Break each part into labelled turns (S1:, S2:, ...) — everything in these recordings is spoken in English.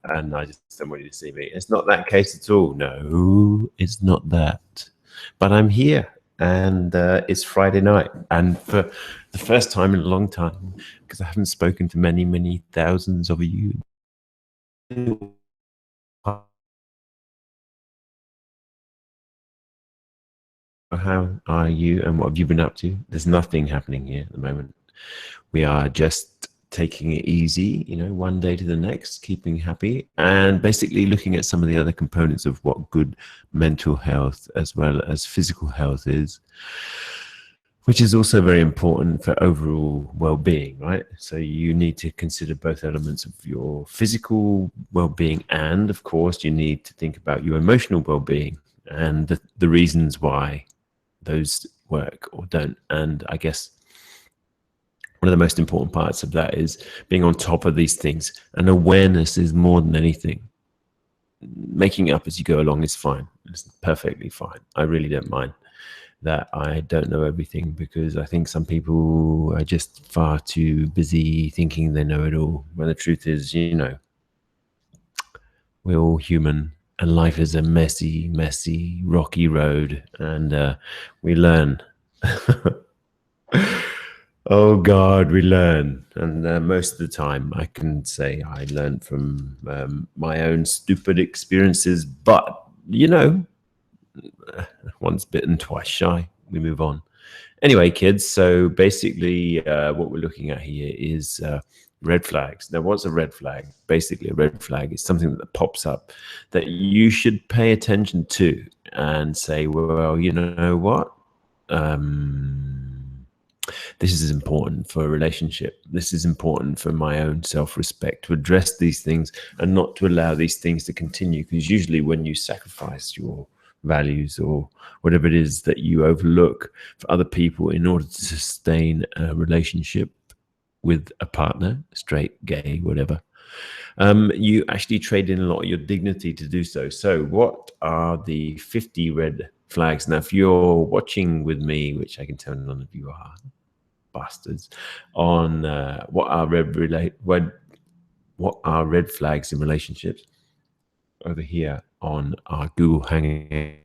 S1: and I just don't want you to see me. It's not that case at all. No, it's not that. But I'm here, and it's Friday night, and for the first time in a long time, because I haven't spoken to many, many thousands of you. How are you, and what have you been up to? There's nothing happening here at the moment. We are just taking it easy, you know, one day to the next, keeping happy, and basically looking at some of the other components of what good mental health as well as physical health is, which is also very important for overall well-being, right? So you need to consider both elements of your physical well-being, and of course you need to think about your emotional well-being and the reasons why those work or don't. And I guess one of the most important parts of that is being on top of these things, and awareness is more than anything. Making it up as you go along is fine. It's perfectly fine. I really don't mind that I don't know everything, because I think some people are just far too busy thinking they know it all, when the truth is, you know, we're all human, and life is a messy, messy, rocky road, and we learn. Oh God, we learn, and most of the time I can say I learned from my own stupid experiences, but you know, once bitten, twice shy. We move on. Anyway, kids, so basically what we're looking at here is red flags. Now, what's a red flag? Basically, a red flag is something that pops up that you should pay attention to and say, well, you know what? This is important for a relationship. This is important for my own self-respect, to address these things and not to allow these things to continue. Because usually when you sacrifice your values or whatever it is that you overlook for other people in order to sustain a relationship with a partner, straight, gay, whatever, you actually trade in a lot of your dignity to do so. So what are the 50 red flags? Now, if you're watching with me, which I can tell none of you are, bastards, on what are red flags in relationships, over here on our Google Hangouts,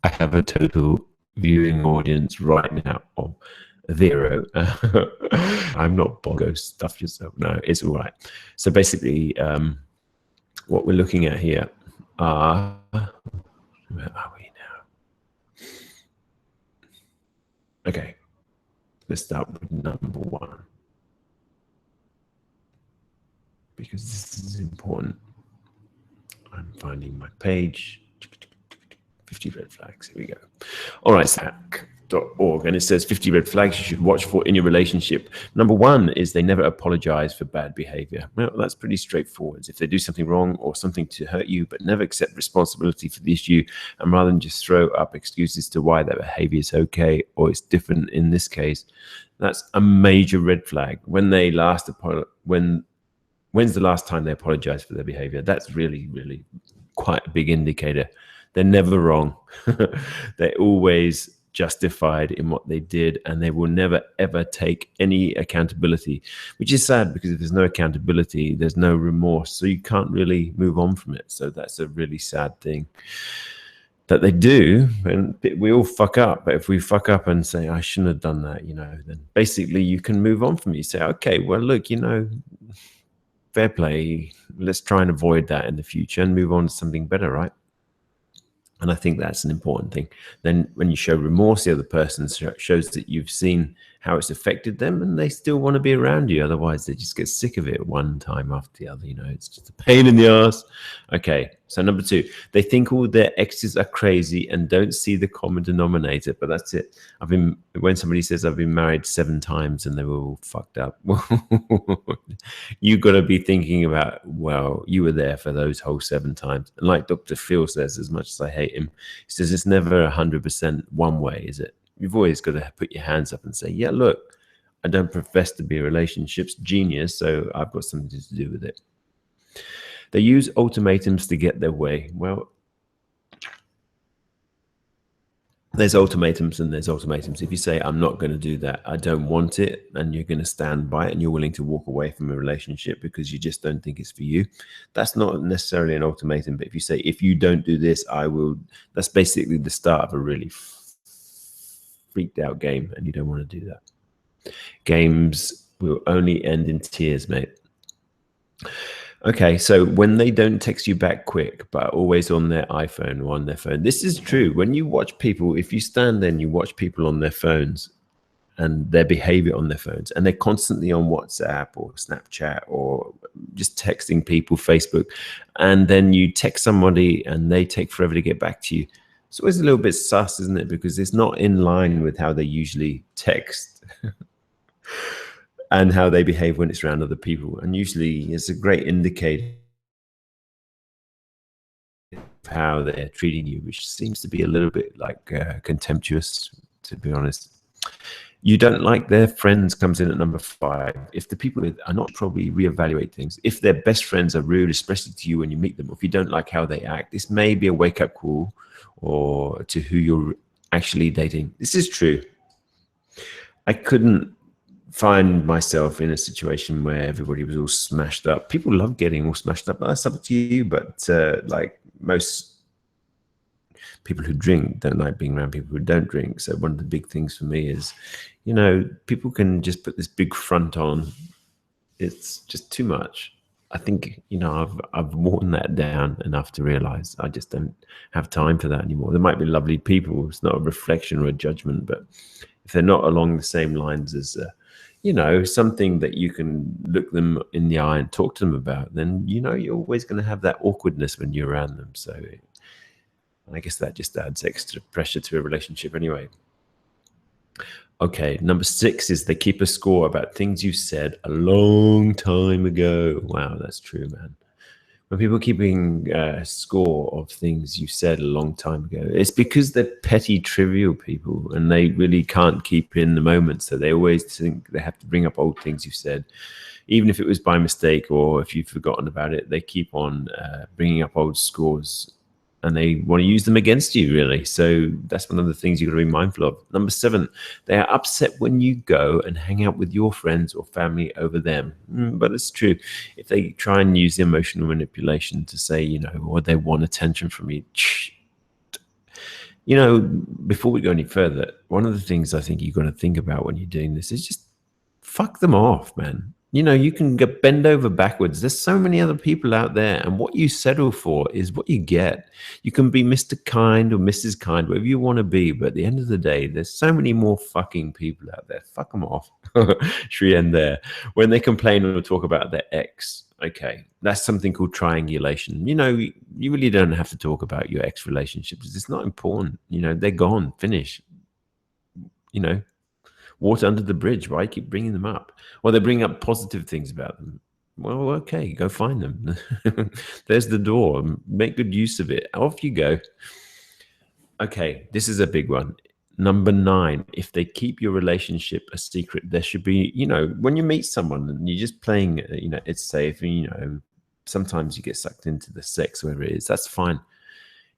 S1: I have a total viewing audience right now of 0. I'm not bongo, stuff yourself. No, it's all right. So basically, what we're looking at here are, where are we now? Okay, let's start with number 1, because this is important. I'm finding my page. 50 red flags. Here we go. All right, sac.org, and it says 50 red flags you should watch for in your relationship. Number 1 is they never apologize for bad behavior. Well, that's pretty straightforward. If they do something wrong or something to hurt you, but never accept responsibility for the issue, and rather than just throw up excuses to why that behavior is okay or it's different in this case, that's a major red flag. When's the last time they apologize for their behavior? That's really, really quite a big indicator. They're never wrong. They're always justified in what they did, and they will never, ever take any accountability, which is sad, because if there's no accountability, there's no remorse. So you can't really move on from it. So that's a really sad thing that they do. And we all fuck up. But if we fuck up and say, I shouldn't have done that, you know, then basically you can move on from it. You say, okay, well, look, you know, fair play. Let's try and avoid that in the future and move on to something better, right? And I think that's an important thing. Then when you show remorse, the other person shows that you've seen how it's affected them, and they still want to be around you. Otherwise, they just get sick of it one time after the other. You know, it's just a pain in the ass. Okay, so number 2, they think all their exes are crazy and don't see the common denominator. But that's it. When somebody says I've been married 7 times and they were all fucked up, you got to be thinking about, well, you were there for those whole 7 times. And like Dr. Phil says, as much as I hate him, he says it's never 100% one way, is it? You've always got to put your hands up and say, yeah, look, I don't profess to be a relationships genius, so I've got something to do with it. They use ultimatums to get their way. Well, there's ultimatums and there's ultimatums. If you say, I'm not going to do that, I don't want it, and you're going to stand by it and you're willing to walk away from a relationship because you just don't think it's for you, that's not necessarily an ultimatum. But if you say, if you don't do this, I will, that's basically the start of a really freaked out game, and you don't want to do that. Games will only end in tears, mate. Okay, so when they don't text you back quick, but always on their iPhone or on their phone, this is true. When you watch people, if you stand there and you watch people on their phones and their behavior on their phones, and they're constantly on WhatsApp or Snapchat or just texting people, Facebook, and then you text somebody and they take forever to get back to you, it's always a little bit sus, isn't it? Because it's not in line with how they usually text. And how they behave when it's around other people. And usually it's a great indicator of how they're treating you, which seems to be a little bit like contemptuous, to be honest. You don't like their friends comes in at number 5. If the people are not, probably reevaluate things. If their best friends are rude, especially to you when you meet them, or if you don't like how they act, this may be a wake-up call or to who you're actually dating. This is true. I couldn't find myself in a situation where everybody was all smashed up. People love getting all smashed up. That's up to you, but like most people who drink don't like being around people who don't drink. So one of the big things for me is, you know, people can just put this big front on. It's just too much. I think, you know, I've worn that down enough to realize I just don't have time for that anymore. There might be lovely people. It's not a reflection or a judgment, but if they're not along the same lines as you know, something that you can look them in the eye and talk to them about, then, you know, you're always going to have that awkwardness when you're around them. So I guess that just adds extra pressure to a relationship anyway. Okay, number 6 is they keep a score about things you said a long time ago. Wow, that's true, man. When people keeping a score of things you said a long time ago, it's because they're petty, trivial people, and they really can't keep in the moment. So they always think they have to bring up old things you said, even if it was by mistake or if you've forgotten about it. They keep on bringing up old scores, and they want to use them against you, really. So that's one of the things you've got to be mindful of. Number 7, they are upset when you go and hang out with your friends or family over them. But it's true. If they try and use emotional manipulation to say, you know, or they want attention from you, you know, before we go any further, one of the things I think you've got to think about when you're doing this is just fuck them off, man. You know, you can bend over backwards. There's so many other people out there, and what you settle for is what you get. You can be Mr. Kind or Mrs. Kind, whatever you want to be, but at the end of the day, there's so many more fucking people out there. Fuck them off. Should we end there? When they complain or talk about their ex, okay, that's something called triangulation. You know, you really don't have to talk about your ex relationships. It's not important. You know, they're gone, finish. You know, water under the bridge. Why keep bringing them up? Well, they bring up positive things about them. Well, okay, go find them. There's the door. Make good use of it. Off you go. Okay, this is a big one. Number 9, if they keep your relationship a secret, there should be, you know, when you meet someone and you're just playing, you know, it's safe, you know, sometimes you get sucked into the sex, whatever it is, that's fine.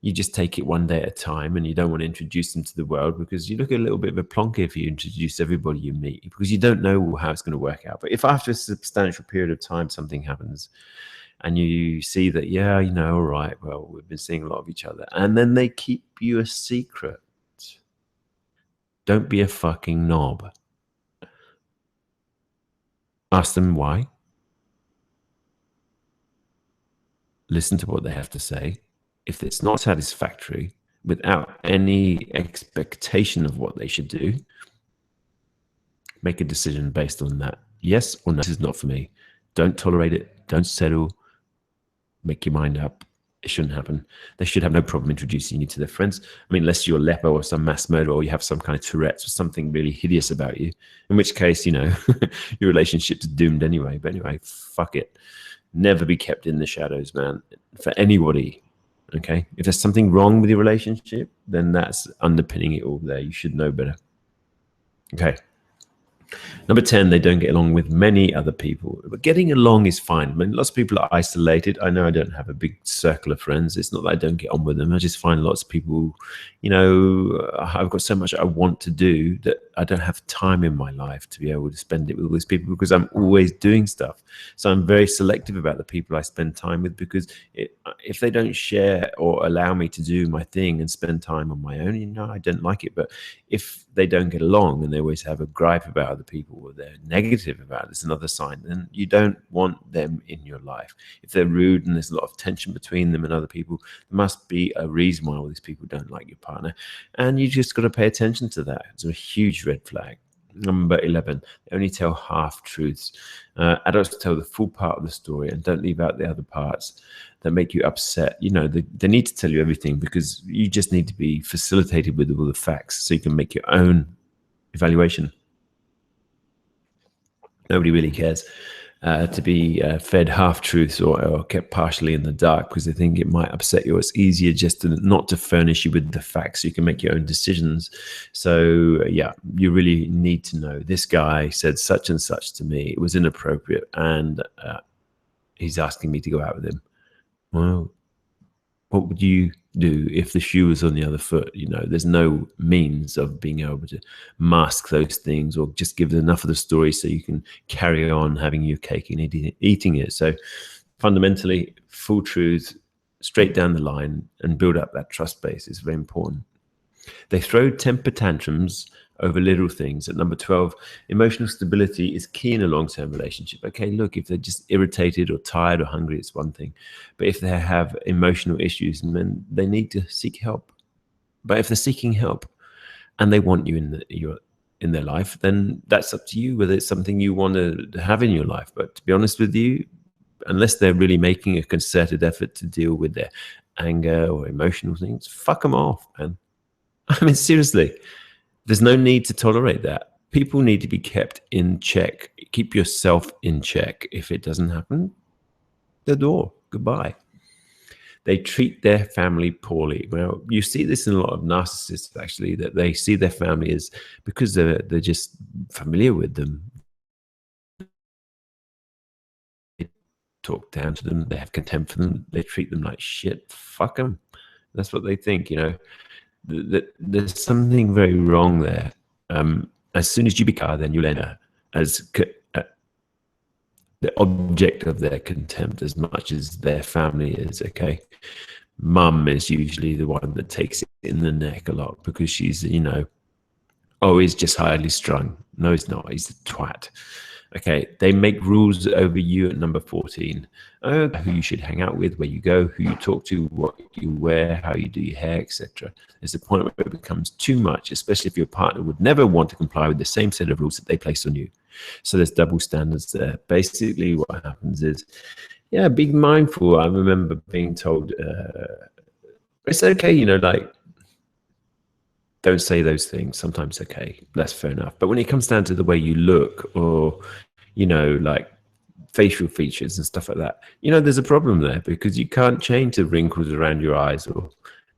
S1: You just take it one day at a time, and you don't want to introduce them to the world, because you look a little bit of a plonker if you introduce everybody you meet, because you don't know how it's going to work out. But if after a substantial period of time something happens and you see that, yeah, you know, all right, well, we've been seeing a lot of each other, and then they keep you a secret, don't be a fucking knob. Ask them why. Listen to what they have to say. If it's not satisfactory, without any expectation of what they should do, make a decision based on that. Yes or no, this is not for me. Don't tolerate it. Don't settle. Make your mind up. It shouldn't happen. They should have no problem introducing you to their friends. I mean, unless you're a leper or some mass murderer, or you have some kind of Tourette's or something really hideous about you, in which case, you know, your relationship's doomed anyway. But anyway, fuck it. Never be kept in the shadows, man, for anybody. Okay? If there's something wrong with your relationship, then that's underpinning it all there. You should know better. Okay. Number 10, they don't get along with many other people. But getting along is fine. I mean, lots of people are isolated. I know I don't have a big circle of friends. It's not that I don't get on with them. I just find lots of people, I've got so much I want to do that I don't have time in my life to be able to spend it with all these people because I'm always doing stuff. So I'm very selective about the people I spend time with because if they don't share or allow me to do my thing and spend time on my own, I don't like it. But if they don't get along and they always have a gripe about other people or they're negative about it, it's another sign. Then you don't want them in your life. If they're rude and there's a lot of tension between them and other people, there must be a reason why all these people don't like your partner. And you just got to pay attention to that. It's a huge red flag. Number 11, they only tell half truths. Adults tell the full part of the story and don't leave out the other parts that make you upset. They need to tell you everything because you just need to be facilitated with all the facts so you can make your own evaluation. Nobody really cares to be fed half-truths or kept partially in the dark because they think it might upset you. It's easier just not to furnish you with the facts so you can make your own decisions. So, yeah, you really need to know this guy said such and such to me. It was inappropriate, and he's asking me to go out with him. Well, what would you do if the shoe was on the other foot? There's no means of being able to mask those things or just give enough of the story so you can carry on having your cake and eating it. So fundamentally, full truth, straight down the line, and build up that trust base is very important. They throw temper tantrums over little things. At number 12, emotional stability is key in a long-term relationship. Okay, look, if they're just irritated or tired or hungry, it's one thing. But if they have emotional issues, then they need to seek help. But if they're seeking help and they want you in their life, then that's up to you whether it's something you want to have in your life. But to be honest with you, unless they're really making a concerted effort to deal with their anger or emotional things, fuck them off, man. I mean, seriously. There's no need to tolerate that. People need to be kept in check. Keep yourself in check. If it doesn't happen, the door. Goodbye. They treat their family poorly. Well, you see this in a lot of narcissists, actually, that they see their family as because they're just familiar with them. They talk down to them. They have contempt for them. They treat them like shit. Fuck them. That's what they think, There's something very wrong there. As soon as you become, then you'll enter as the object of their contempt as much as their family is. Okay, mum is usually the one that takes it in the neck a lot because she's, he's just highly strung. No, he's not. He's a twat. Okay, they make rules over you at number 14. Who you should hang out with, where you go, who you talk to, what you wear, how you do your hair, etc. There's a point where it becomes too much, especially if your partner would never want to comply with the same set of rules that they place on you. So there's double standards there. Basically, what happens is, be mindful. I remember being told, it's okay, don't say those things. Sometimes okay, that's fair enough. But when it comes down to the way you look or, like facial features and stuff like that, there's a problem there because you can't change the wrinkles around your eyes or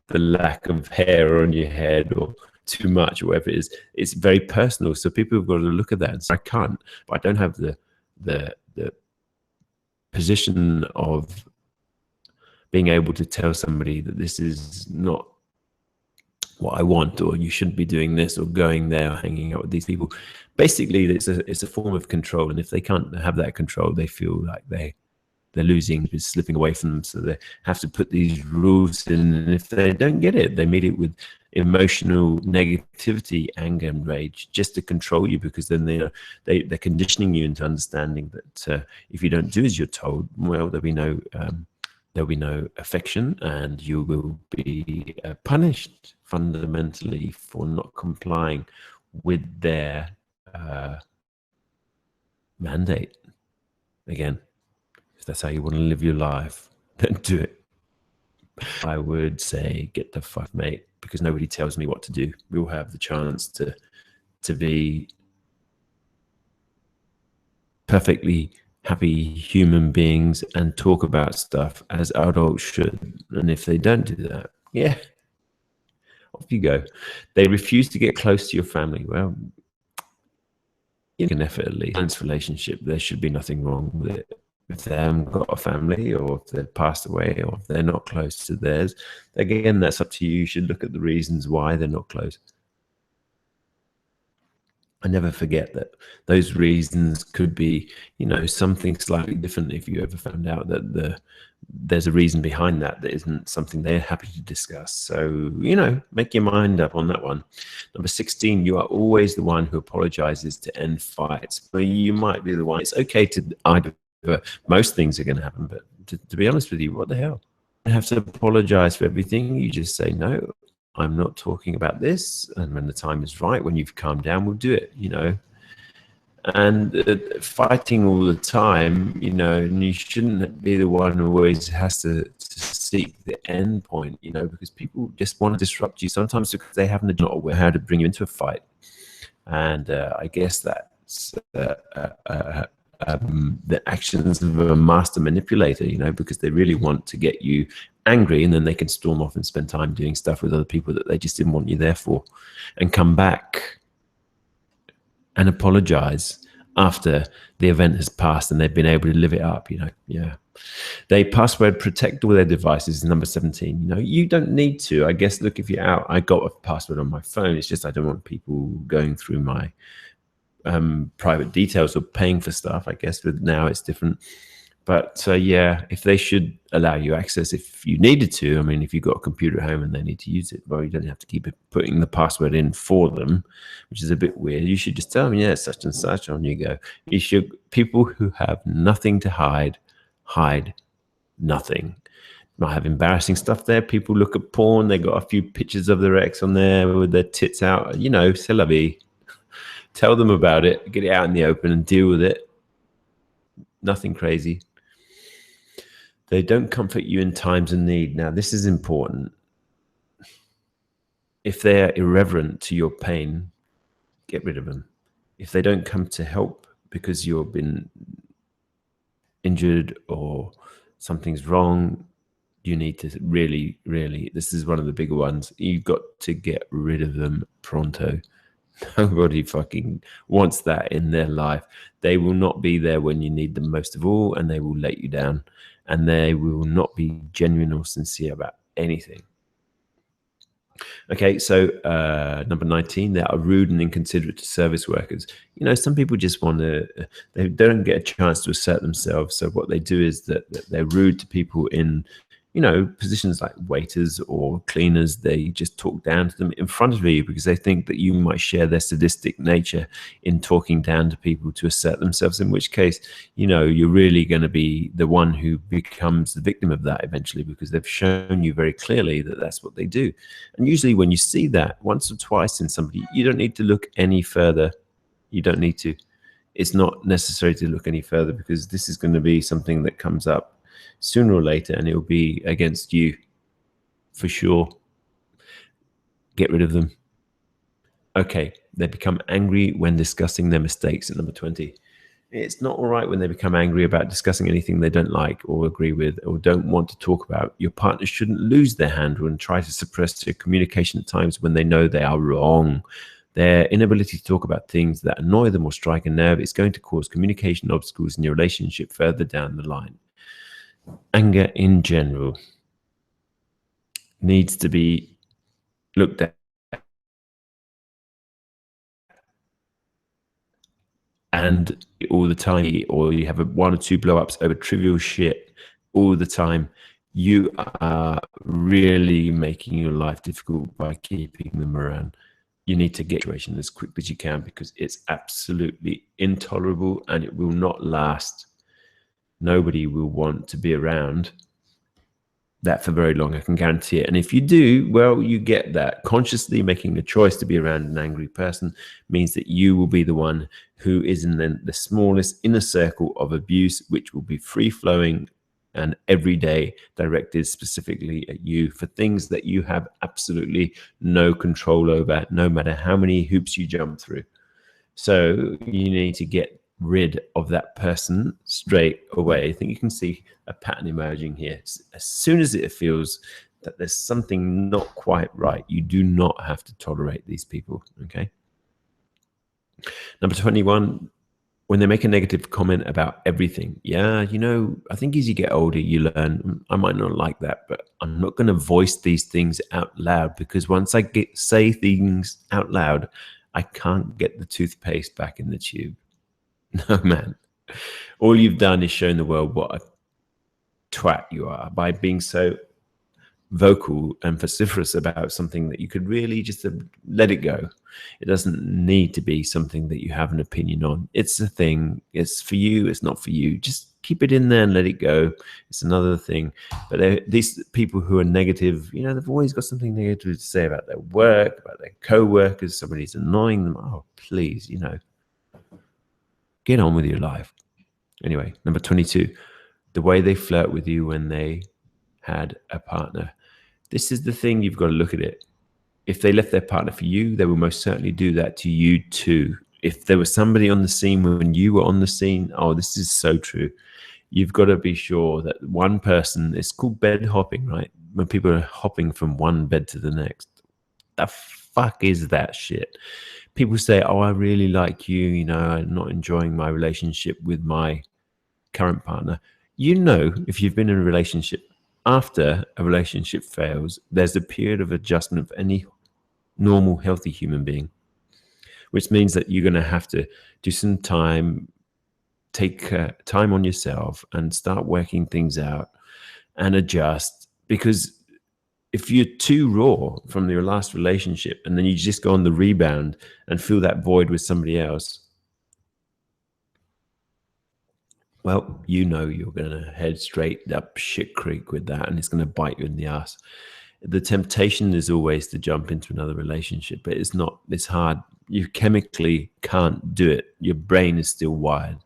S1: the lack of hair on your head or too much or whatever it is. It's very personal. So people have got to look at that and say, I can't, but I don't have the position of being able to tell somebody that this is not what I want, or you shouldn't be doing this or going there or hanging out with these people. Basically, it's a form of control, and if they can't have that control, they feel like they're losing, it's slipping away from them. So they have to put these rules in, and if they don't get it, they meet it with emotional negativity, anger, and rage, just to control you, because then they're conditioning you into understanding that if you don't do as you're told, well, there'll be no affection, and you will be punished fundamentally for not complying with their mandate. Again, if that's how you want to live your life, then do it. I would say get the fuck, mate, because nobody tells me what to do. We all have the chance to be perfectly happy human beings and talk about stuff as adults should. And if they don't do that, off you go. They refuse to get close to your family. Well, an effort at least. Balanced relationship, there should be nothing wrong with it. If they haven't got a family, or if they've passed away, or if they're not close to theirs, again, that's up to you. You should look at the reasons why they're not close. I never forget that those reasons could be, something slightly different. If you ever found out that there's a reason behind that isn't something they're happy to discuss. So, make your mind up on that one. Number 16, you are always the one who apologizes to end fights. But you might be the one. It's okay to argue. Most things are going to happen, but to be honest with you, what the hell? You have to apologize for everything. You just say, no, I'm not talking about this. And when the time is right, when you've calmed down, we'll do it, And fighting all the time, and you shouldn't be the one who always has to seek the end point, because people just want to disrupt you sometimes because they haven't not aware how to bring you into a fight. And I guess that's the actions of a master manipulator, because they really want to get you angry, and then they can storm off and spend time doing stuff with other people that they just didn't want you there for, and come back and apologize after the event has passed and they've been able to live it up. They password protect all their devices. Number 17, you don't need to. I guess, look, if you're out, I got a password on my phone. It's just I don't want people going through my private details or paying for stuff. I guess with now it's different. But if they should allow you access if you needed to. I mean, if you've got a computer at home and they need to use it, well, you don't have to keep putting the password in for them, which is a bit weird. You should just tell them, such and such, on you go. People who have nothing to hide nothing. Might have embarrassing stuff there. People look at porn. They got a few pictures of their ex on there with their tits out. C'est la vie. Tell them about it. Get it out in the open and deal with it. Nothing crazy. They don't comfort you in times of need. Now, this is important. If they are irreverent to your pain, get rid of them. If they don't come to help because you've been injured or something's wrong, you need to really, this is one of the bigger ones. You've got to get rid of them pronto. Nobody fucking wants that in their life. They will not be there when you need them most of all, and they will let you down, and they will not be genuine or sincere about anything. Okay, so number 19, they are rude and inconsiderate to service workers. Some people just want to, they don't get a chance to assert themselves. So what they do is that they're rude to people in, positions like waiters or cleaners. They just talk down to them in front of you because they think that you might share their sadistic nature in talking down to people to assert themselves, in which case, you're really going to be the one who becomes the victim of that eventually, because they've shown you very clearly that that's what they do. And usually when you see that once or twice in somebody, you don't need to look any further. You don't need to. It's not necessary to look any further, because this is going to be something that comes up sooner or later, and it will be against you for sure. Get rid of them. Okay, they become angry when discussing their mistakes at number 20. It's not all right when they become angry about discussing anything they don't like or agree with or don't want to talk about. Your partner shouldn't lose their handle and try to suppress their communication at times when they know they are wrong. Their inability to talk about things that annoy them or strike a nerve is going to cause communication obstacles in your relationship further down the line. Anger in general needs to be looked at and all the time, or you have one or two blow-ups over trivial shit all the time. You are really making your life difficult by keeping them around. You need to get situation as quick as you can, because it's absolutely intolerable and it will not last. Nobody will want to be around that for very long, I can guarantee it. And if you do, well, you get that. Consciously making a choice to be around an angry person means that you will be the one who is in the smallest inner circle of abuse, which will be free-flowing and every day directed specifically at you for things that you have absolutely no control over, no matter how many hoops you jump through. So you need to get rid of that person straight away. I think you can see a pattern emerging here. As soon as it feels that there's something not quite right, you do not have to tolerate these people, okay? Number 21, when they make a negative comment about everything, yeah, I think as you get older, you learn, I might not like that, but I'm not going to voice these things out loud, because once I say things out loud, I can't get the toothpaste back in the tube. No, man. All you've done is shown the world what a twat you are by being so vocal and vociferous about something that you could really just let it go. It doesn't need to be something that you have an opinion on. It's a thing. It's for you. It's not for you. Just keep it in there and let it go. It's another thing. But these people who are negative, they've always got something negative to say about their work, about their co-workers. Somebody's annoying them. Oh, please, get on with your life. Anyway, number 22, the way they flirt with you when they had a partner. This is the thing, you've got to look at it. If they left their partner for you, they will most certainly do that to you too. If there was somebody on the scene when you were on the scene, oh, this is so true. You've got to be sure that one person, it's called bed hopping, right? When people are hopping from one bed to the next. The fuck is that shit? People say, oh, I really like you, I'm not enjoying my relationship with my current partner. If you've been in a relationship, after a relationship fails, there's a period of adjustment for any normal, healthy human being, which means that you're going to have to do some time, take time on yourself and start working things out and adjust. Because if you're too raw from your last relationship and then you just go on the rebound and fill that void with somebody else, well, you're going to head straight up shit creek with that, and it's going to bite you in the ass. The temptation is always to jump into another relationship, but it's not. It's hard. You chemically can't do it. Your brain is still wired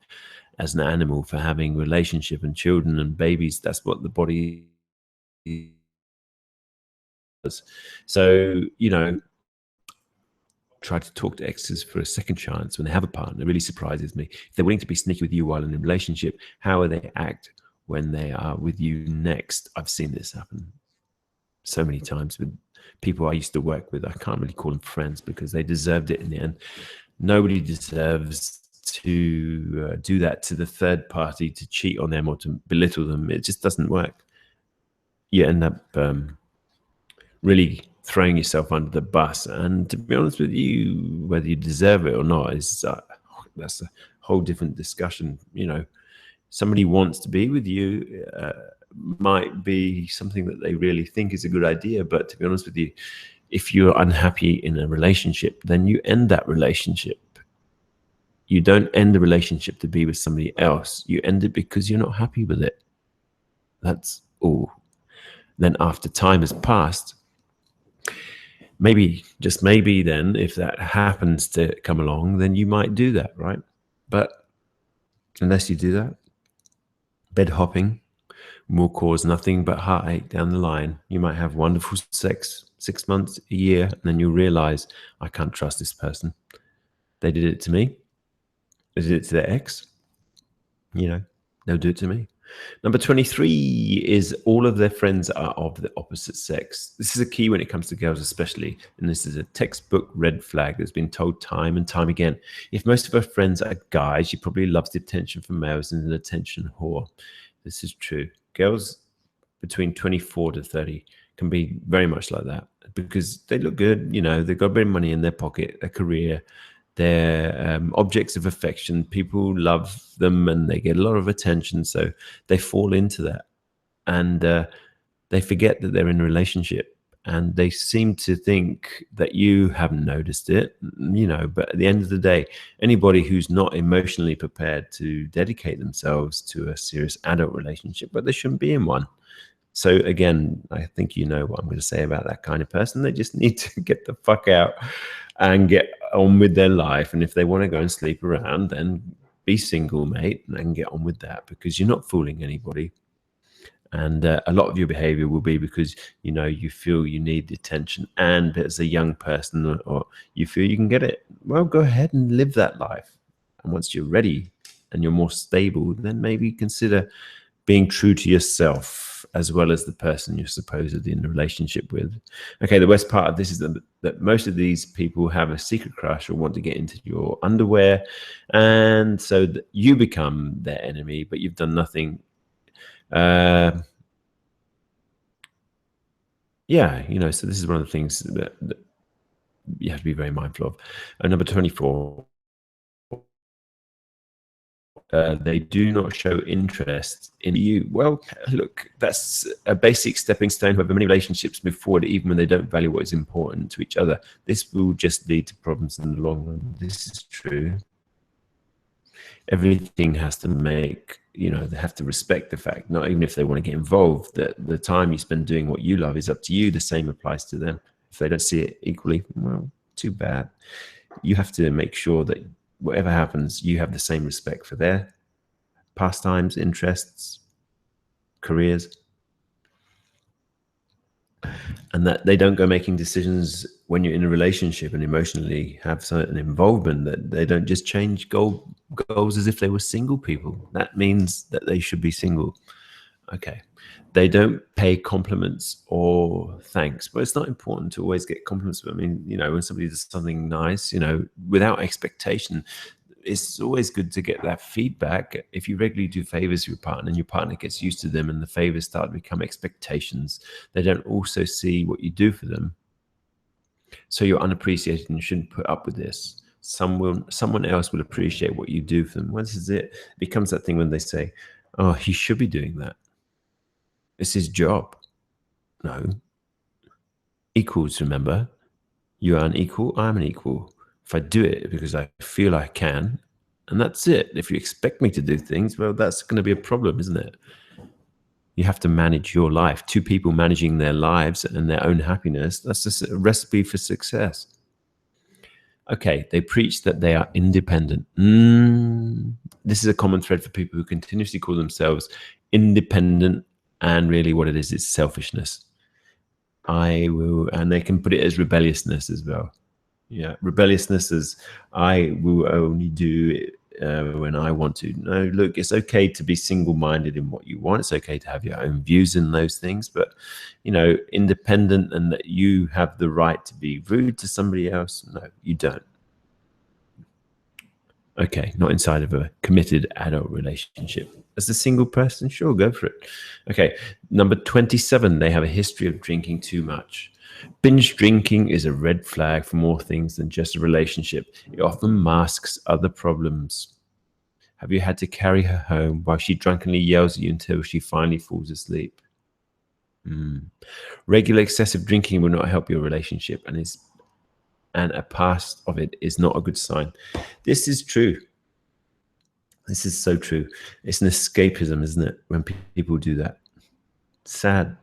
S1: as an animal for having relationship and children and babies. That's what the body does. So, try to talk to exes for a second chance when they have a partner. It really surprises me. If they're willing to be sneaky with you while in a relationship, how will they act when they are with you next? I've seen this happen so many times with people I used to work with. I can't really call them friends because they deserved it in the end. Nobody deserves to do that to the third party, to cheat on them or to belittle them. It just doesn't work. You end up really throwing yourself under the bus. And to be honest with you, whether you deserve it or not is that's a whole different discussion. Somebody wants to be with you might be something that they really think is a good idea. But to be honest with you, if you're unhappy in a relationship, then you end that relationship. You don't end the relationship to be with somebody else. You end it because you're not happy with it. That's all. Then after time has passed, maybe, just maybe then, if that happens to come along, then you might do that, right? But unless you do that, bed hopping will cause nothing but heartache down the line. You might have wonderful sex 6 months, a year, and then you'll realize, I can't trust this person. They did it to me. They did it to their ex. They'll do it to me. Number 23 is all of their friends are of the opposite sex. This is a key when it comes to girls especially, and this is a textbook red flag that's been told time and time again. If most of her friends are guys, she probably loves the attention from males and an attention whore. This is true. Girls between 24 to 30 can be very much like that because they look good, they've got a bit of money in their pocket, a career, they're objects of affection. People love them and they get a lot of attention, so they fall into that, and they forget that they're in a relationship, and they seem to think that you haven't noticed it, but at the end of the day, anybody who's not emotionally prepared to dedicate themselves to a serious adult relationship, but they shouldn't be in one. So again, I think you know what I'm going to say about that kind of person. They just need to get the fuck out and get on with their life. And if they want to go and sleep around, then be single, mate, and get on with that, because you're not fooling anybody. And a lot of your behavior will be because, you feel you need the attention, and as a young person, or you feel you can get it. Well, go ahead and live that life. And once you're ready and you're more stable, then maybe consider being true to yourself as well as the person you're supposedly in a relationship with. Okay, the worst part of this is that most of these people have a secret crush or want to get into your underwear, and so you become their enemy, but you've done nothing. Yeah, so this is one of the things that you have to be very mindful of. Number 24, they do not show interest in you. Well, look, that's a basic stepping stone. However, many relationships move forward even when they don't value what is important to each other. This will just lead to problems in the long run. This is true. Everything has to make, they have to respect the fact, not even if they want to get involved, that the time you spend doing what you love is up to you. The same applies to them. If they don't see it equally, well, too bad. You have to make sure that whatever happens, you have the same respect for their pastimes, interests, careers, and that they don't go making decisions when you're in a relationship and emotionally have certain involvement, that they don't just change goals as if they were single people. That means that they should be single. Okay. They don't pay compliments or thanks, but it's not important to always get compliments. I mean, when somebody does something nice, without expectation, it's always good to get that feedback. If you regularly do favors for your partner and your partner gets used to them and the favors start to become expectations, they don't also see what you do for them. So you're unappreciated and you shouldn't put up with this. Someone else will appreciate what you do for them. Once is it becomes that thing when they say, oh, he should be doing that. It's his job. No. Equals, remember. You are an equal, I'm an equal. If I do it because I feel I can, and that's it. If you expect me to do things, well, that's going to be a problem, isn't it? You have to manage your life. Two people managing their lives and their own happiness, that's just a recipe for success. Okay, they preach that they are independent. This is a common thread for people who continuously call themselves independent, and really what it is selfishness. And they can put it as rebelliousness as well. Yeah, rebelliousness is I will only do it when I want to. No, look, it's okay to be single-minded in what you want. It's okay to have your own views in those things, but independent and that you have the right to be rude to somebody else. No, you don't. Okay, not inside of a committed adult relationship. As a single person, sure, go for it. Okay, number 27, they have a history of drinking too much. Binge drinking is a red flag for more things than just a relationship. It often masks other problems. Have you had to carry her home while she drunkenly yells at you until she finally falls asleep? Regular excessive drinking will not help your relationship, and a past of it is not a good sign. This is true. This is so true. It's an escapism, isn't it, when people do that? Sad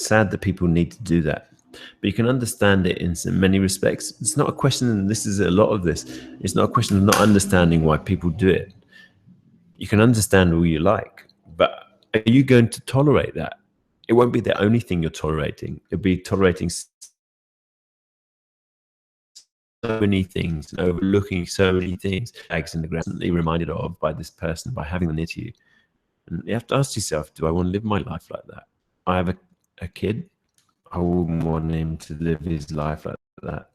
S1: that people need to do that. But you can understand it in many respects. It's not a question, and this is a lot of this, it's not a question of not understanding why people do it. You can understand all you like, but are you going to tolerate that? It won't be the only thing you're tolerating. It'll be tolerating so many things and overlooking so many things. Eggs in the ground, constantly reminded of by this person, by having them near to you. And you have to ask yourself, do I want to live my life like that? I have a kid. I wouldn't want him to live his life like that.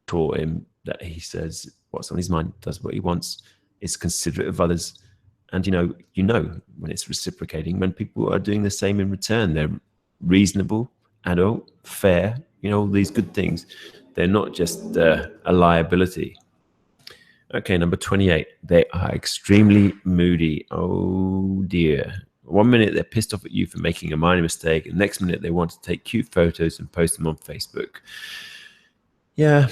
S1: Taught him that he says what's on his mind, does what he wants, is considerate of others. And you know when it's reciprocating, when people are doing the same in return. They're reasonable, adult, fair, all these good things. They're not just a liability. Okay, number 28. They are extremely moody. Oh dear. One minute they're pissed off at you for making a minor mistake, and the next minute they want to take cute photos and post them on Facebook. Yeah,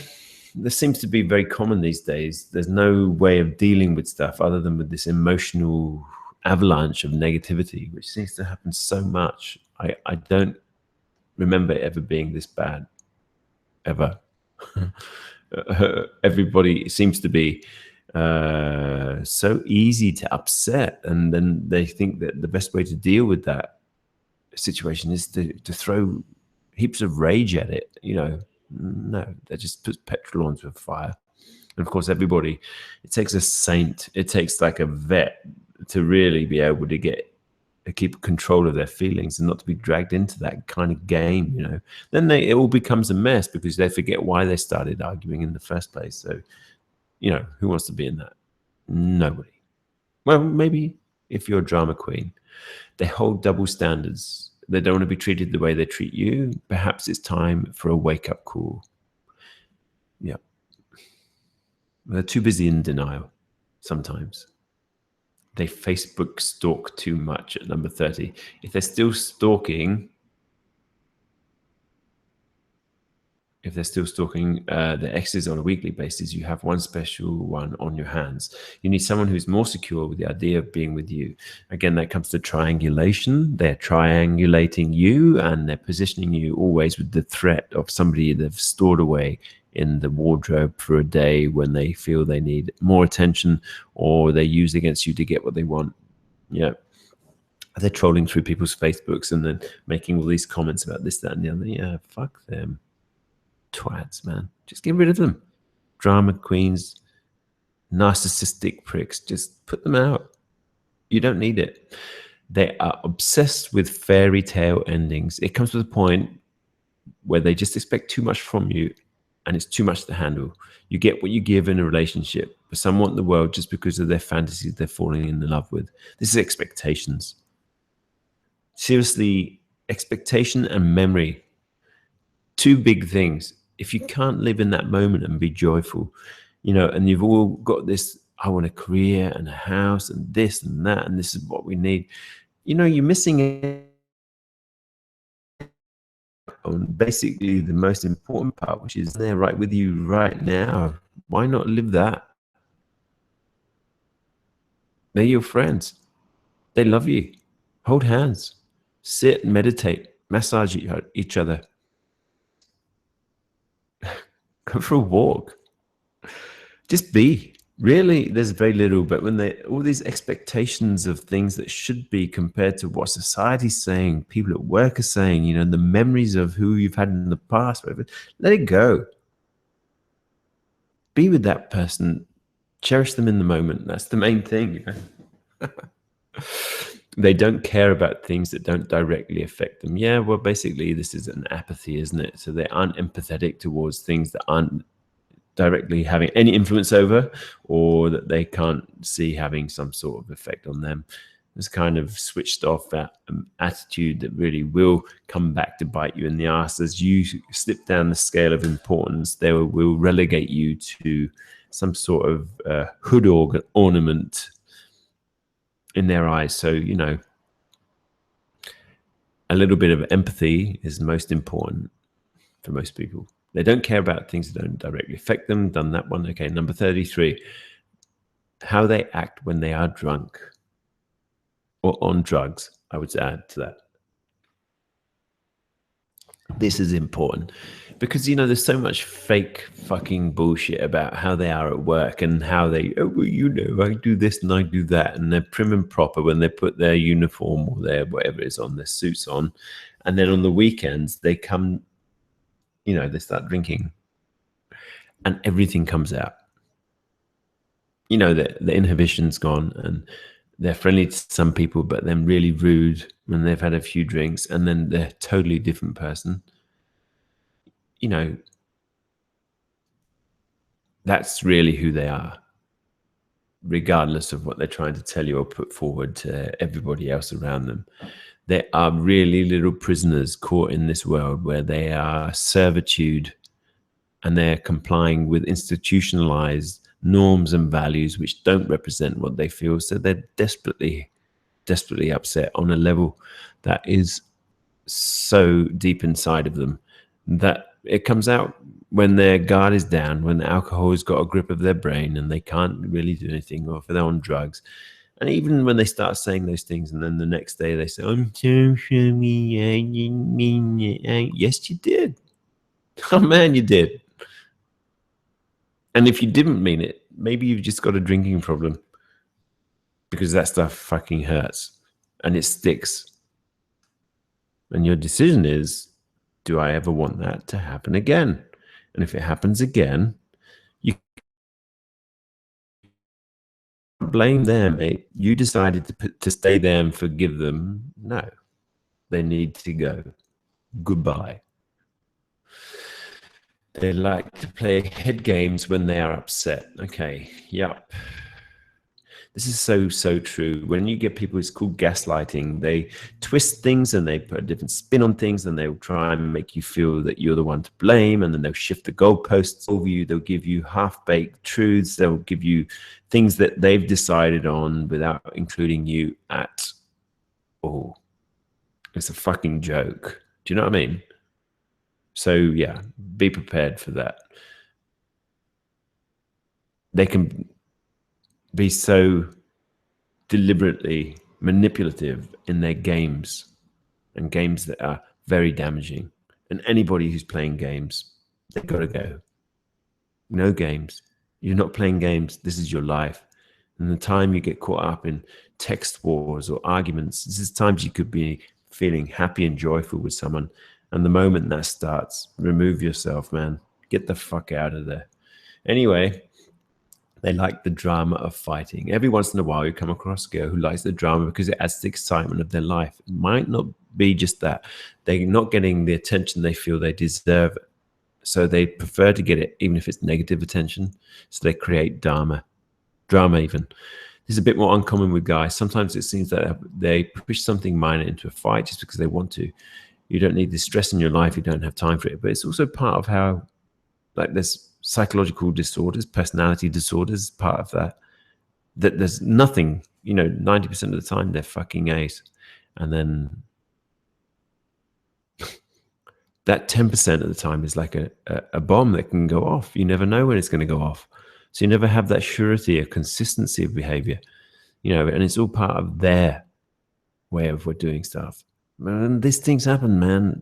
S1: this seems to be very common these days. There's no way of dealing with stuff other than with this emotional avalanche of negativity, which seems to happen so much. I don't remember it ever being this bad, ever. Everybody seems to be so easy to upset, and then they think that the best way to deal with that situation is to throw heaps of rage at it. No, that just puts petrol onto a fire. And of course, it takes a saint, it takes like a vet to really be able to get keep control of their feelings and not to be dragged into that kind of game, you know, then it all becomes a mess because they forget why they started arguing in the first place. So, you know, who wants to be in that? Nobody. Well, maybe if you're a drama queen. They hold double standards. They don't want to be treated the way they treat you. Perhaps it's time for a wake-up call. Yeah. They're too busy in denial sometimes. They Facebook stalk too much at number 30. If they're still stalking, their exes on a weekly basis, you have one special one on your hands. You need someone who's more secure with the idea of being with you. Again, that comes to triangulation. They're triangulating you and they're positioning you always with the threat of somebody they've stored away in the wardrobe for a day when they feel they need more attention or they use against you to get what they want. Yeah. They're trolling through people's Facebooks and then making all these comments about this, that, and the other. Yeah, fuck them. Twats, man. Just get rid of them. Drama queens, narcissistic pricks. Just put them out. You don't need it. They are obsessed with fairy tale endings. It comes to the point where they just expect too much from you and it's too much to handle. You get what you give in a relationship, but some want the world just because of their fantasies they're falling in love with. This is expectations. Seriously, expectation and memory, two big things. If you can't live in that moment and be joyful, you know, and you've all got this, I want a career and a house and this and that, and this is what we need, you know, you're missing on basically the most important part, which is they're right with you right now. Why not live that? They're your friends. They love you. Hold hands. Sit, meditate, massage each other. Go for a walk. Just be. Really, there's very little, but when all these expectations of things that should be compared to what society's saying, people at work are saying, you know, the memories of who you've had in the past, whatever, let it go. Be with that person. Cherish them in the moment. That's the main thing. You know? They don't care about things that don't directly affect them. Yeah, well, basically, this is an apathy, isn't it? So they aren't empathetic towards things that aren't directly having any influence over, or that they can't see having some sort of effect on them. This kind of switched off that attitude that really will come back to bite you in the ass as you slip down the scale of importance. They will relegate you to some sort of hood ornament in their eyes. So, you know, a little bit of empathy is most important for most people. They don't care about things that don't directly affect them. Done that one. Okay, number 33. How they act when they are drunk or on drugs, I would add to that. This is important because, you know, there's so much fake fucking bullshit about how they are at work and how they, oh, well, you know, I do this and I do that. And they're prim and proper when they put their uniform or their whatever it is on, their suits on. And then on the weekends, they come, you know, they start drinking and everything comes out. You know, the inhibition's gone and they're friendly to some people, but then really rude when they've had a few drinks, and then they're a totally different person. You know, that's really who they are, regardless of what they're trying to tell you or put forward to everybody else around them. They are really little prisoners caught in this world where they are servitude and they're complying with institutionalized norms and values which don't represent what they feel. So they're desperately upset on a level that is so deep inside of them that it comes out when their guard is down, when alcohol has got a grip of their brain and they can't really do anything, or if they're on drugs. And even when they start saying those things and then the next day they say, I'm so sorry, I didn't mean it. Yes, you did. Oh man, you did. And if you didn't mean it, maybe you've just got a drinking problem, because that stuff fucking hurts and it sticks. And your decision is, do I ever want that to happen again? And if it happens again, you blame them, mate. You decided to stay there and forgive them. No, they need to go. Goodbye. They like to play head games when they are upset. Okay, yep. This is so true. When you get people, it's called gaslighting. They twist things and they put a different spin on things, and they'll try and make you feel that you're the one to blame, and then they'll shift the goalposts over you. They'll give you half-baked truths. They'll give you things that they've decided on without including you at all. It's a fucking joke. Do you know what I mean? So yeah, be prepared for that. They can be so deliberately manipulative in their games, and games that are very damaging. And anybody who's playing games, they've got to go. No games. You're not playing games. This is your life. And the time you get caught up in text wars or arguments, this is times you could be feeling happy and joyful with someone. And the moment that starts, remove yourself, man. Get the fuck out of there. Anyway, they like the drama of fighting. Every once in a while, you come across a girl who likes the drama because it adds to the excitement of their life. It might not be just that. They're not getting the attention they feel they deserve. So they prefer to get it, even if it's negative attention. So they create drama even. This is a bit more uncommon with guys. Sometimes it seems that they push something minor into a fight just because they want to. You don't need this stress in your life. You don't have time for it. But it's also part of how, like, there's psychological disorders, personality disorders, part of that there's nothing, 90% of the time they're fucking ace. And then that 10% of the time is like a bomb that can go off. You never know when it's going to go off. So you never have that surety or consistency of behavior, and it's all part of their way of doing stuff. And these things happen, man.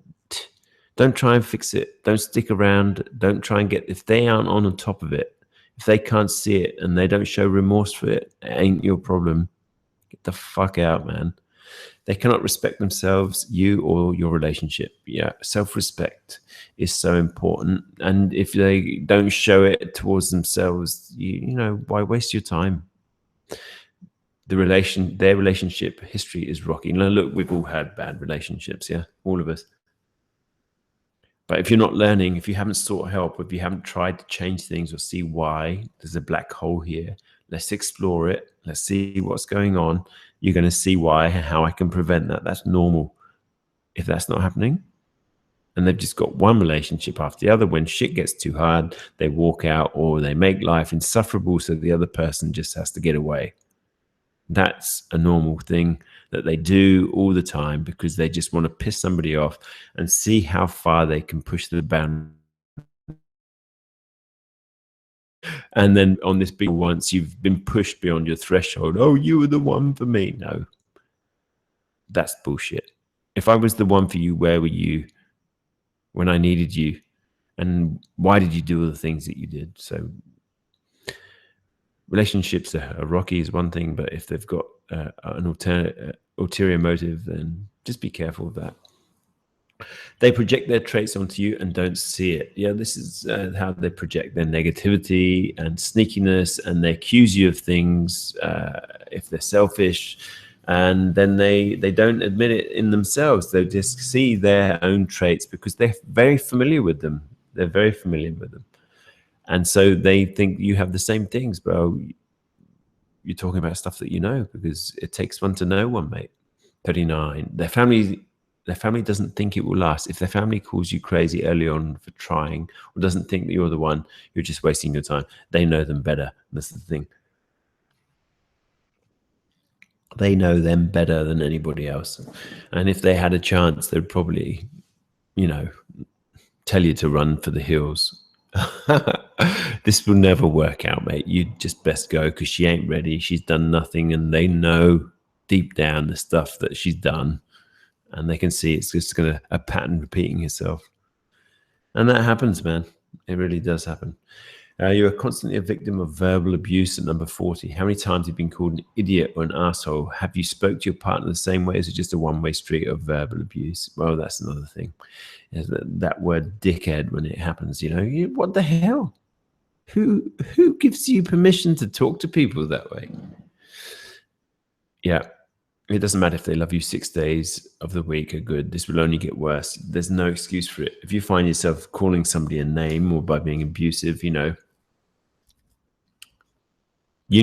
S1: Don't try and fix it. Don't stick around. Don't try and if they aren't on top of it, if they can't see it and they don't show remorse for it, it ain't your problem. Get the fuck out, man. They cannot respect themselves, you, or your relationship. Yeah, self-respect is so important. And if they don't show it towards themselves, why waste your time? Their relationship history is rocky. Now, look, we've all had bad relationships, yeah, all of us. But if you're not learning, if you haven't sought help, if you haven't tried to change things or see why there's a black hole here, let's explore it. Let's see what's going on. You're going to see why and how I can prevent that. That's normal. If that's not happening, and they've just got one relationship after the other, when shit gets too hard, they walk out or they make life insufferable so the other person just has to get away. That's a normal thing that they do all the time because they just want to piss somebody off and see how far they can push the boundary. And then on this big, once you've been pushed beyond your threshold, oh, you were the one for me. No, that's bullshit. If I was the one for you, where were you when I needed you? And why did you do all the things that you did? So relationships are rocky is one thing, but if they've got an ulterior motive, then just be careful of that. They project their traits onto you and don't see it. Yeah, this is how they project their negativity and sneakiness, and they accuse you of things if they're selfish, and then they don't admit it in themselves. They just see their own traits because they're very familiar with them. They're very familiar with them. And so they think you have the same things, but you're talking about stuff that you know, because it takes one to know one, mate. 39. Their family doesn't think it will last. If their family calls you crazy early on for trying, or doesn't think that you're the one, you're just wasting your time. They know them better. That's the thing. They know them better than anybody else. And if they had a chance, they'd probably, tell you to run for the hills. This will never work out, mate. You just best go, because she ain't ready. She's done nothing, and they know deep down the stuff that she's done, and they can see it's just a pattern repeating itself. And that happens, man. It really does happen. You're constantly a victim of verbal abuse at number 40. How many times have you been called an idiot or an asshole? Have you spoke to your partner the same way? Is it just a one-way street of verbal abuse? Well, that's another thing. Is that word dickhead when it happens, what the hell? Who gives you permission to talk to people that way? Yeah. It doesn't matter if they love you 6 days of the week are good. This will only get worse. There's no excuse for it. If you find yourself calling somebody a name or by being abusive, you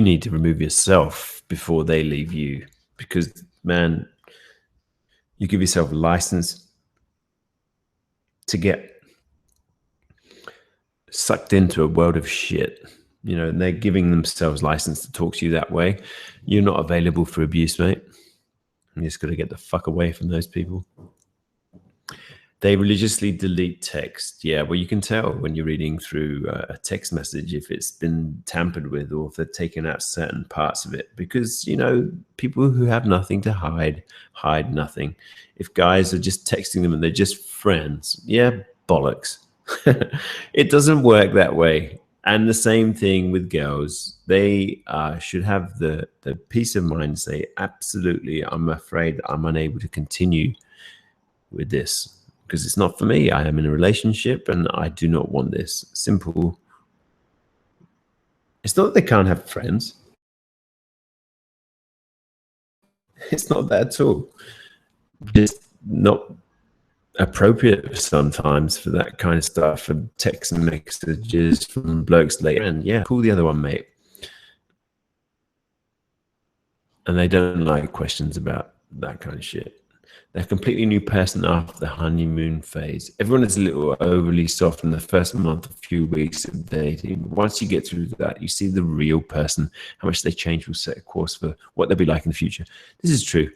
S1: need to remove yourself before they leave you. Because, man, you give yourself a license to get sucked into a world of shit. And they're giving themselves license to talk to you that way. You're not available for abuse, mate. You just got to get the fuck away from those people. They religiously delete text. Yeah, well, you can tell when you're reading through a text message if it's been tampered with or if they've taken out certain parts of it. Because, people who have nothing to hide nothing. If guys are just texting them and they're just friends, yeah, bollocks. It doesn't work that way. And the same thing with girls. They should have the peace of mind to say, absolutely, I'm afraid I'm unable to continue with this because it's not for me. I am in a relationship and I do not want this. Simple. It's not that they can't have friends. It's not that at all. Just not appropriate sometimes for that kind of stuff, for text messages from blokes later. And yeah, call the other one, mate. And they don't like questions about that kind of shit. They're a completely new person after the honeymoon phase. Everyone is a little overly soft in the first month, a few weeks of dating. But once you get through that, you see the real person. How much they change will set a course for what they'll be like in the future. This is true.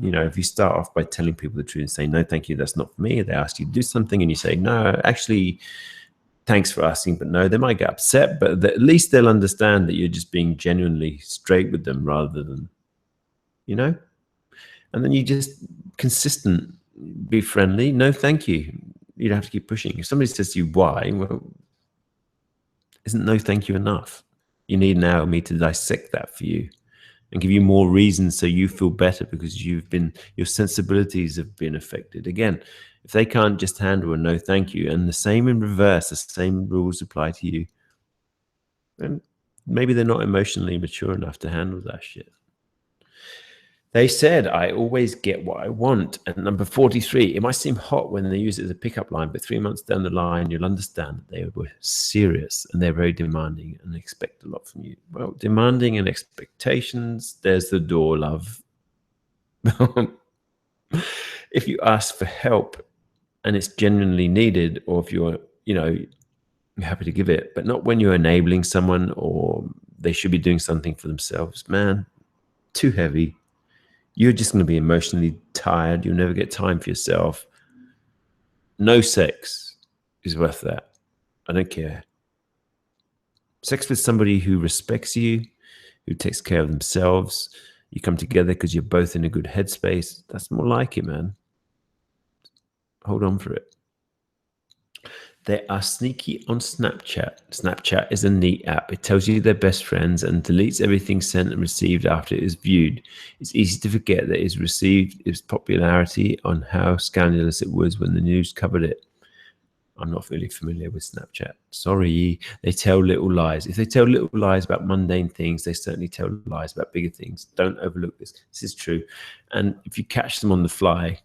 S1: If you start off by telling people the truth and say, no, thank you, that's not for me. They ask you to do something and you say, no, actually, thanks for asking, but no, they might get upset, but at least they'll understand that you're just being genuinely straight with them rather than, and then you just consistent, be friendly. No, thank you. You don't have to keep pushing. If somebody says to you, why? Well, isn't no thank you enough? You need now me to dissect that for you and give you more reasons so you feel better because your sensibilities have been affected. Again, if they can't just handle a no thank you, and the same in reverse, the same rules apply to you, then maybe they're not emotionally mature enough to handle that shit. They said, I always get what I want. And number 43, it might seem hot when they use it as a pickup line, but 3 months down the line, you'll understand that they were serious and they're very demanding and expect a lot from you. Well, demanding and expectations, there's the door, love. If you ask for help and it's genuinely needed, or if you're happy to give it, but not when you're enabling someone or they should be doing something for themselves, man, too heavy. You're just going to be emotionally tired. You'll never get time for yourself. No sex is worth that. I don't care. Sex with somebody who respects you, who takes care of themselves. You come together because you're both in a good headspace. That's more like it, man. Hold on for it. They are sneaky on Snapchat. Snapchat is a neat app. It tells you they're best friends and deletes everything sent and received after it is viewed. It's easy to forget that it's received its popularity on how scandalous it was when the news covered it. I'm not really familiar with Snapchat. Sorry. They tell little lies. If they tell little lies about mundane things, they certainly tell lies about bigger things. Don't overlook this. This is true. And if you catch them on the fly,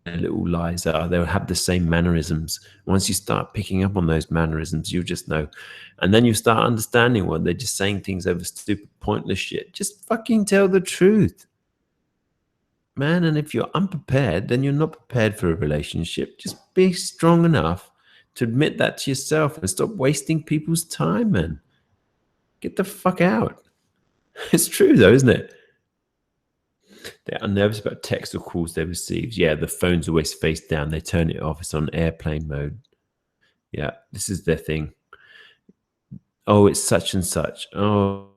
S1: little lies are, they'll have the same mannerisms. Once you start picking up on those mannerisms, you'll just know. And then you start understanding what they're just saying things over stupid, pointless shit. Just fucking tell the truth, man. And if you're unprepared, then you're not prepared for a relationship. Just be strong enough to admit that to yourself and stop wasting people's time, man. Get the fuck out. It's true though, isn't it? They are nervous about text or calls they receive. Yeah, the phone's always face down. They turn it off. It's on airplane mode. Yeah, this is their thing. Oh, it's such and such. Oh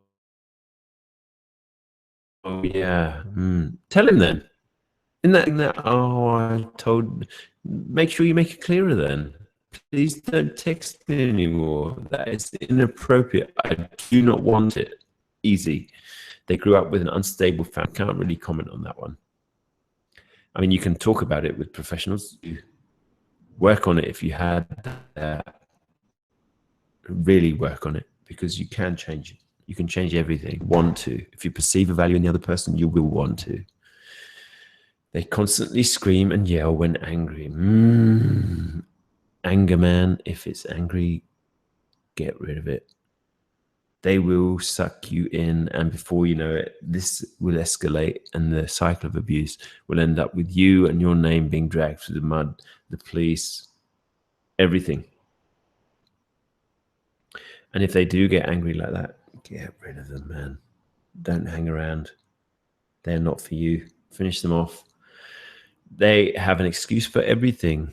S1: yeah. Tell him then. Isn't that, oh, I told, make sure you make it clearer then. Please don't text me anymore. That is inappropriate. I do not want it. Easy. They grew up with an unstable family. Can't really comment on that one. I mean, you can talk about it with professionals. You work on it if you had that. Really work on it because you can change it. You can change everything. Want to. If you perceive a value in the other person, you will want to. They constantly scream and yell when angry. Anger, man. If it's angry, get rid of it. They will suck you in, and before you know it, this will escalate, and the cycle of abuse will end up with you and your name being dragged through the mud, the police, everything. And if they do get angry like that, get rid of them, man. Don't hang around. They're not for you. Finish them off. They have an excuse for everything.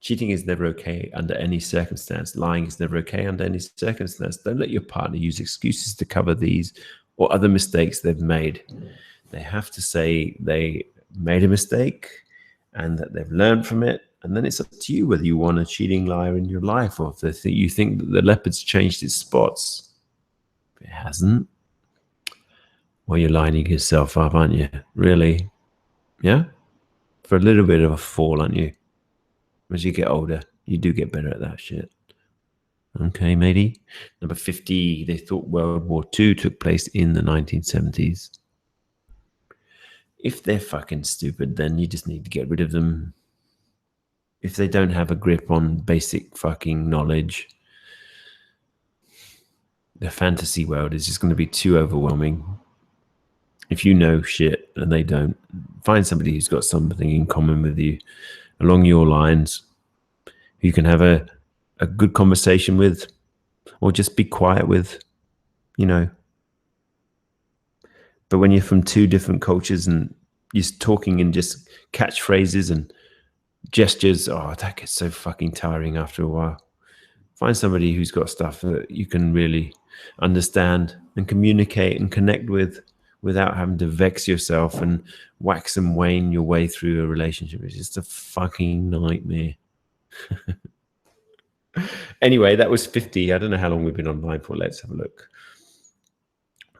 S1: Cheating is never okay under any circumstance. Lying is never okay under any circumstance. Don't let your partner use excuses to cover these or other mistakes they've made. They have to say they made a mistake and that they've learned from it. And then it's up to you whether you want a cheating liar in your life or if you think that the leopard's changed its spots. If it hasn't, well, you're lining yourself up, aren't you? Really? Yeah? For a little bit of a fall, aren't you? As you get older, you do get better at that shit. Okay, matey. Number 50, they thought World War II took place in the 1970s. If they're fucking stupid, then you just need to get rid of them. If they don't have a grip on basic fucking knowledge, the fantasy world is just going to be too overwhelming. If you know shit and they don't, find somebody who's got something in common with you along your lines, who you can have a good conversation with, or just be quiet with, you know. But when you're from two different cultures and you're talking in just catchphrases and gestures, oh, that gets so fucking tiring after a while. Find somebody who's got stuff that you can really understand and communicate and connect with without having to vex yourself and wax and wane your way through a relationship. It's just a fucking nightmare. Anyway, that was 50. I don't know how long we've been online for. Let's have a look.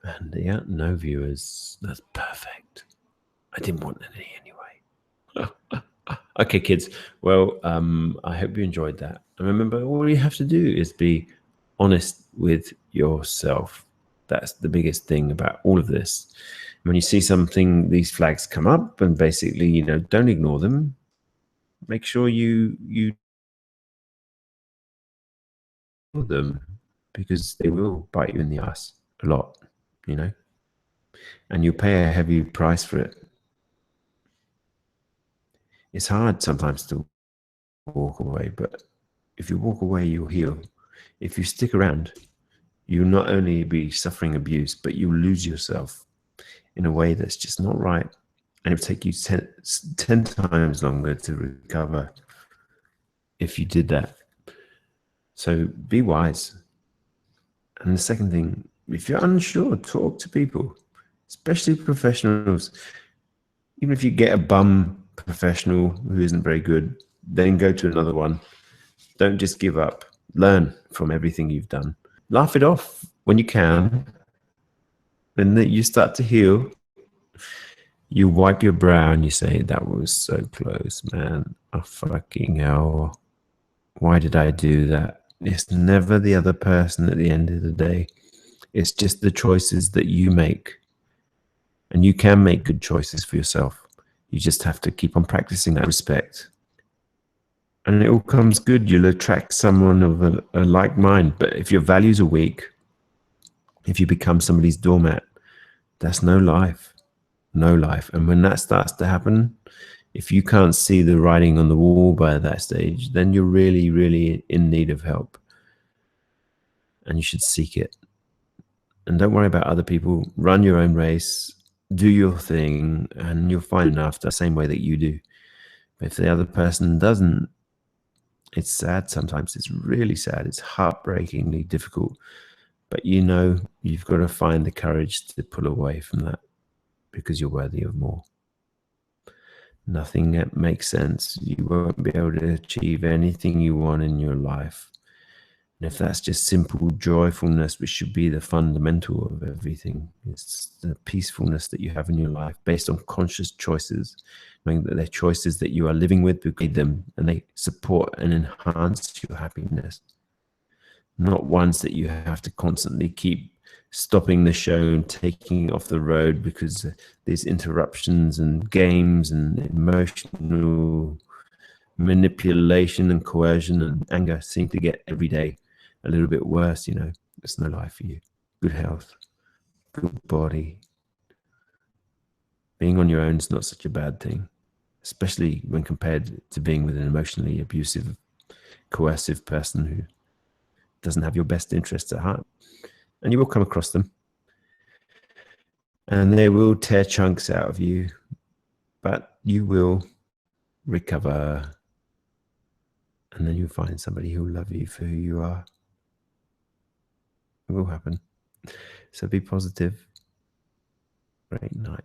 S1: And yeah, no viewers. That's perfect. I didn't want any anyway. Okay, kids. Well, I hope you enjoyed that. And remember, all you have to do is be honest with yourself. That's the biggest thing about all of this. When you see something, these flags come up, and basically, you know, don't ignore them. Make sure you ignore them, because they will bite you in the ass a lot, you know, and you pay a heavy price for it. It's hard sometimes to walk away, but if you walk away, you'll heal. If you stick around, you'll not only be suffering abuse, but you'll lose yourself in a way that's just not right. And it'll take you 10 times longer to recover if you did that. So be wise. And the second thing, if you're unsure, talk to people, especially professionals. Even if you get a bum professional who isn't very good, then go to another one. Don't just give up. Learn from everything you've done. Laugh it off when you can. Then you start to heal. You wipe your brow and you say, that was so close, man. Oh, fucking hell. Why did I do that? It's never the other person at the end of the day. It's just the choices that you make. And you can make good choices for yourself. You just have to keep on practicing that respect. And it all comes good. You'll attract someone of a like mind. But if your values are weak, if you become somebody's doormat, that's no life. No life. And when that starts to happen, if you can't see the writing on the wall by that stage, then you're really, really in need of help. And you should seek it. And don't worry about other people. Run your own race. Do your thing. And you'll find enough the same way that you do. But if the other person doesn't, it's sad sometimes. It's really sad. It's heartbreakingly difficult. But you know, you've got to find the courage to pull away from that because you're worthy of more. Nothing that makes sense. You won't be able to achieve anything you want in your life. And if that's just simple joyfulness, which should be the fundamental of everything, it's the peacefulness that you have in your life based on conscious choices, knowing that they're choices that you are living with, because them and they support and enhance your happiness. not ones that you have to constantly keep stopping the show and taking it off the road because these interruptions and games and emotional manipulation and coercion and anger seem to get every day a little bit worse. You know, it's no life for you. Good health, good body. Being on your own is not such a bad thing, especially when compared to being with an emotionally abusive, coercive person who doesn't have your best interests at heart. And you will come across them. And they will tear chunks out of you, but you will recover. And then you'll find somebody who will love you for who you are. It will happen. So be positive. Great night.